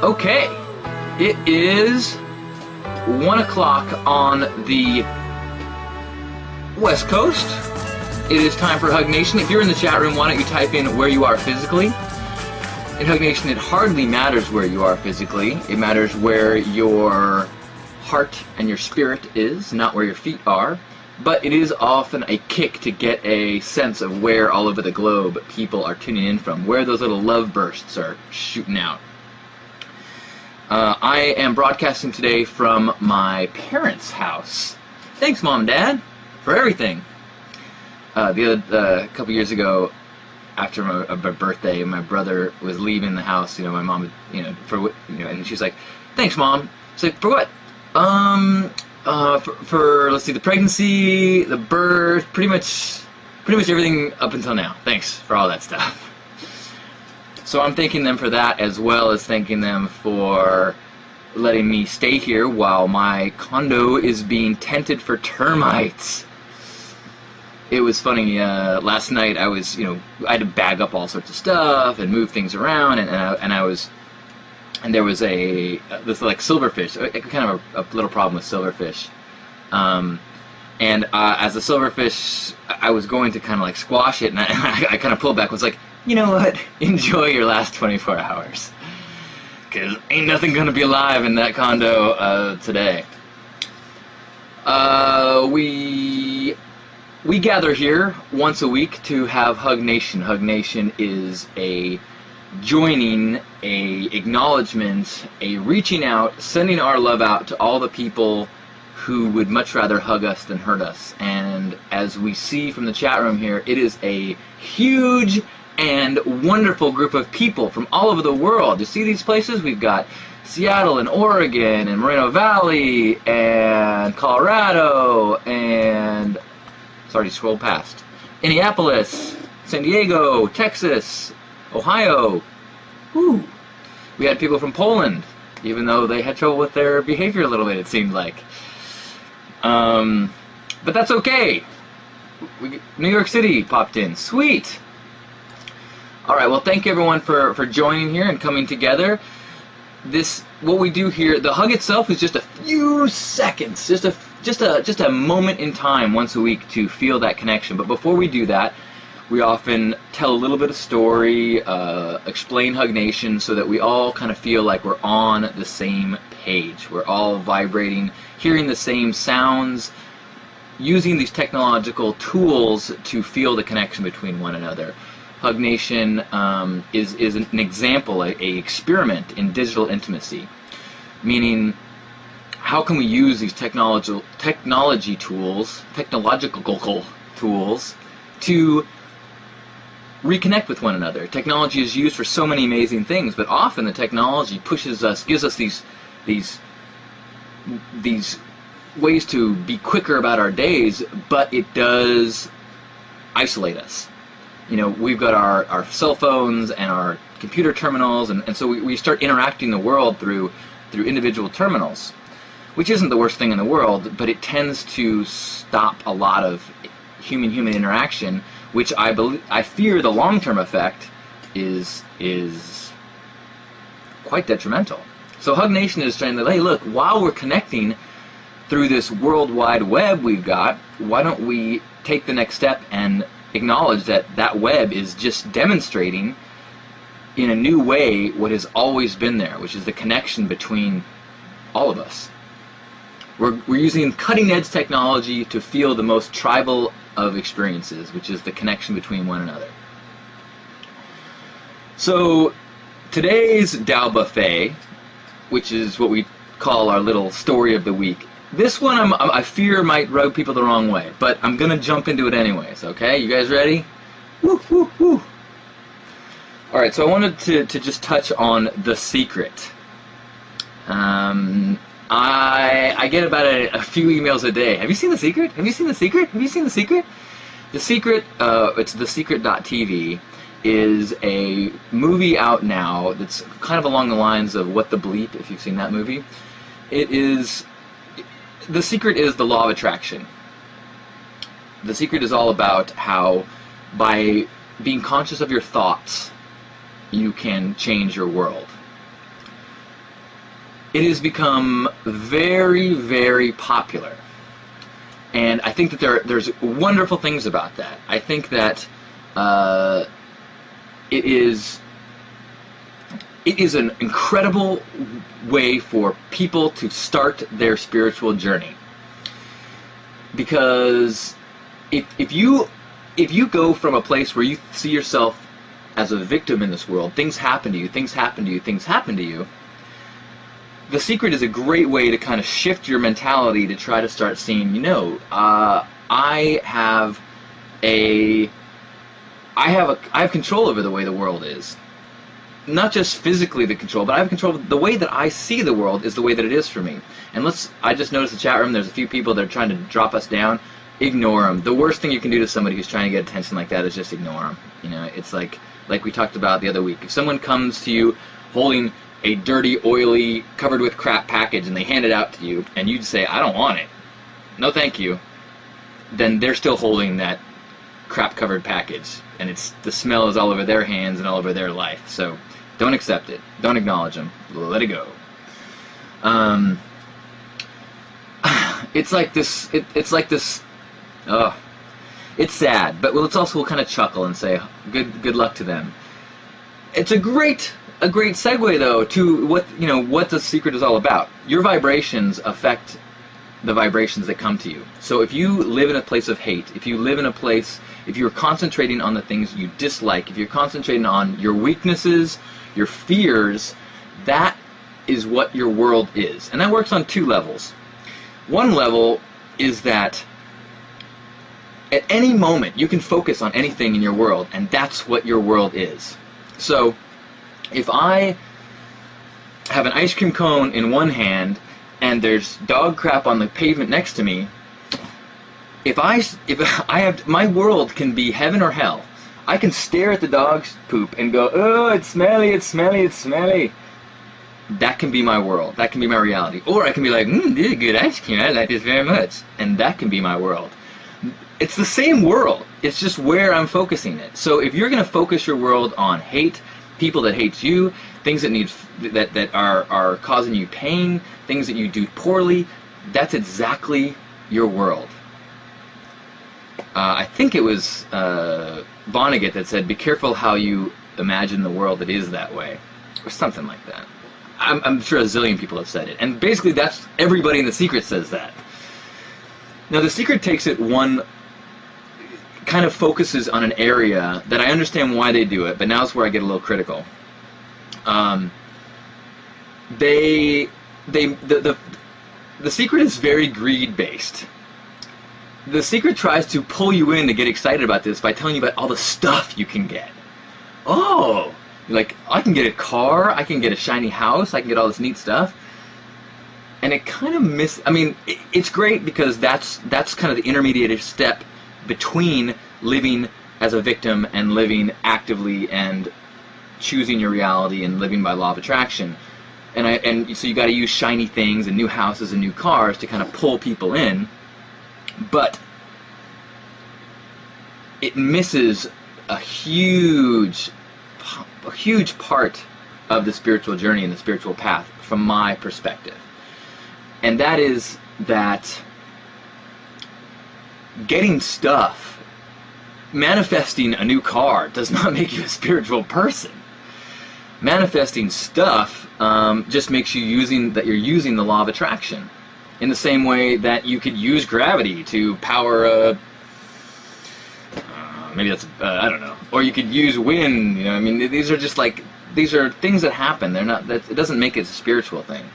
Okay, it is 1 o'clock on the West Coast. It is time for HugNation. If you're in the chat room, why don't you type in where you are physically? In HugNation, it hardly matters where you are physically. It matters where your heart and your spirit is, not where your feet are. But it is often a kick to get a sense of where all over the globe people are tuning in from, where those little love bursts are shooting out. I am broadcasting today from my parents' house. Thanks, Mom and Dad, for everything. A couple years ago, after my birthday, my brother was leaving the house. My mom, and she's like, "Thanks, Mom." It's like, "For what?" For let's see, the pregnancy, the birth, pretty much everything up until now. Thanks for all that stuff. So I'm thanking them for that, as well as thanking them for letting me stay here while my condo is being tented for termites. It was funny. Last night I was, I had to bag up all sorts of stuff and move things around, and there was this like silverfish, kind of a little problem with silverfish. As a silverfish, I was going to kind of like squash it, and I kind of pulled back. Was like, you know what? Enjoy your last 24 hours, because ain't nothing gonna be alive in that condo today. We gather here once a week to have HugNation. HugNation is a joining, a acknowledgement, a reaching out, sending our love out to all the people who would much rather hug us than hurt us. And as we see from the chat room here, it is a huge and wonderful group of people from all over the world. You see these places? We've got Seattle and Oregon and Moreno Valley and Colorado and, sorry, scroll past, Minneapolis, San Diego, Texas, Ohio. Woo. We had people from Poland, even though they had trouble with their behavior a little bit, it seemed like. But that's okay. New York City popped in. Sweet. All right, well, thank you everyone for joining here and coming together. What we do here, the hug itself is just a few seconds, just a moment in time once a week to feel that connection. But before we do that, we often tell a little bit of story, explain HugNation, so that we all kind of feel like we're on the same page. We're all vibrating, hearing the same sounds, using these technological tools to feel the connection between one another. HugNation is an example, a experiment in digital intimacy, meaning how can we use these technological tools to reconnect with one another. Technology is used for so many amazing things, but often the technology pushes us, gives us these ways to be quicker about our days, but it does isolate us. We've got our cell phones and our computer terminals, and so we start interacting the world through individual terminals, which isn't the worst thing in the world, but it tends to stop a lot of human interaction, which I fear the long-term effect is quite detrimental. So HugNation is trying to, hey, look, while we're connecting through this World Wide Web we've got, why don't we take the next step and acknowledge that web is just demonstrating in a new way what has always been there, which is the connection between all of us. We're using cutting-edge technology to feel the most tribal of experiences, which is the connection between one another. So today's Tao Buffet, which is what we call our little story of the week, this one I fear might rub people the wrong way, but I'm going to jump into it anyways, okay? You guys ready? Woo, woo, woo. Alright, so I wanted to just touch on The Secret. I get about a few emails a day. Have you seen The Secret? Have you seen The Secret? Have you seen The Secret? The Secret, it's thesecret.tv, is a movie out now that's kind of along the lines of What the Bleep, if you've seen that movie. The Secret is the law of attraction. The Secret is all about how by being conscious of your thoughts, you can change your world. it has become very, very popular. And I think that there's wonderful things about that. I think that it is an incredible way for people to start their spiritual journey. Because if you go from a place where you see yourself as a victim in this world, things happen to you, things happen to you, things happen to you, The Secret is a great way to kind of shift your mentality to try to start seeing, you know, I have control over the way the world is. Not just physically the control, but I have control of the way that I see the world is the way that it is for me. And I just noticed the chat room, there's a few people that are trying to drop us down. Ignore them. The worst thing you can do to somebody who's trying to get attention like that is just ignore them. You know, it's like we talked about the other week. If someone comes to you holding a dirty, oily, covered with crap package and they hand it out to you, and you say, I don't want it, no thank you, then they're still holding that crap-covered package, and the smell is all over their hands and all over their life. So don't accept it. Don't acknowledge them. Let it go. It's like this. It's like this. It's sad, but let's also kind of chuckle and say good luck to them. It's a great segue though to what The Secret is all about. Your vibrations affect the vibrations that come to you. So if you live in a place of hate, if you're concentrating on the things you dislike, if you're concentrating on your weaknesses, your fears, that is what your world is. And that works on two levels. One level is that at any moment you can focus on anything in your world, and that's what your world is. So if I have an ice cream cone in one hand and there's dog crap on the pavement next to me, if I have, my world can be heaven or hell. I can stare at the dog's poop and go, oh, it's smelly, it's smelly, it's smelly. That can be my world. That can be my reality. Or I can be like, this is good ice cream. I like this very much. And that can be my world. It's the same world. It's just where I'm focusing it. So if you're going to focus your world on hate, people that hate you, things that are causing you pain, things that you do poorly, that's exactly your world. I think it was Vonnegut that said, be careful how you imagine the world that is that way. Or something like that. I'm sure a zillion people have said it. And basically that's everybody in The Secret says that. Now The Secret takes it kind of focuses on an area that I understand why they do it, but now's where I get a little critical. The Secret is very greed-based. The Secret tries to pull you in to get excited about this by telling you about all the stuff you can get. Oh, like, I can get a car, I can get a shiny house, I can get all this neat stuff. And it kind of it's great because that's kind of the intermediate step between living as a victim and living actively and choosing your reality and living by law of attraction. And so you got to use shiny things and new houses and new cars to kind of pull people in. But it misses a huge part of the spiritual journey and the spiritual path from my perspective. And that is that getting stuff, manifesting a new car does not make you a spiritual person. Manifesting stuff just makes you you're using the law of attraction. In the same way that you could use gravity to power a, maybe that's, I don't know. Or you could use wind, you know, I mean, these are just like, these are things that happen. They're not, it doesn't make it a spiritual thing.